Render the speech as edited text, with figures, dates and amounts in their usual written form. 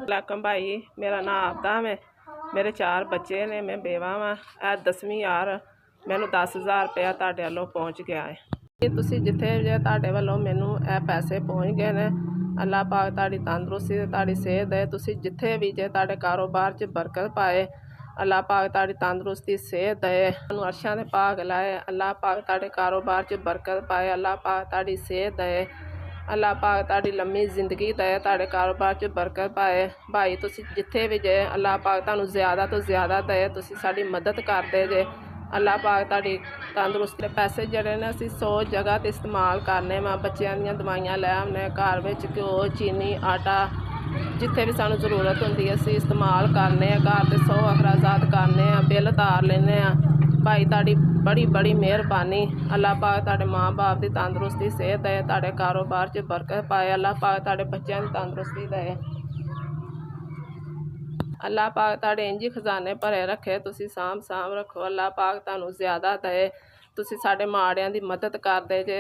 लाकम भाई मेरा नाम आपदा है। मेरे 4 बच्चे ने, मैं बेवा वा। 10वीं यार मैनू 10,000 रुपया तुहाडे वालों पहुँच गया है। तुसीं जिथे जे तुहाडे वालों मैनू पैसे पहुँच गए ने। अल्लाह पाक तुहाडी तंदुरुस्ती ते तुहाडी सेहत दे। तुसीं जिथे भी जे तुहाडे कारोबार च बरकत पाए। अल्लाह पाक तुहाडी तंदुरुस्ती सेहत दे, तुहानूं अर्शां दे भाग लाए। अल्लाह पाक तुहाडे कारोबार च बरकत पाए। अल्लाह पाक तुहाडी सेहत दे। अल्लाह पाक तुहाडी लम्मी जिंदगी दे, तुहाडे कारोबार च बरकत पाए। भाई तुसीं जिथे भी जे अल्लाह पाक तुहानूं ज़्यादा तो ज़्यादा दे। तुसीं साडी मदद करदे जे। अल्लाह पाक तुहाडी तंदुरुस्ती। पैसे जिहड़े ने असीं 100 जगह ते इस्तेमाल करने वा। बच्चिआं दीआं दवाइयां लै आउने, घर विच घ्यो चीनी आटा जिथे भी सानूं जरूरत हुंदी असीं इस्तेमाल करने। घर ते 100 अखराजात करने, बिल तार लैने। भाई तुहाडी बड़ी बड़ी मेहरबानी। अल्लाह पाक तुहाडे माँ बाप की तंदुरुस्ती सेहत दे, तुहाडे कारोबार च बरकत पाए। अल्लाह पाक तुहाडे बच्चों की तंदुरुस्ती दे। अल्लाह पाक तुहाडे इंज खजाने भरे रखे, तुसीं सांभ रखो। अल्लाह पाक तुहानूं ज़्यादा दे। तुसीं साडे माड़िआं दी मदद करदे जे।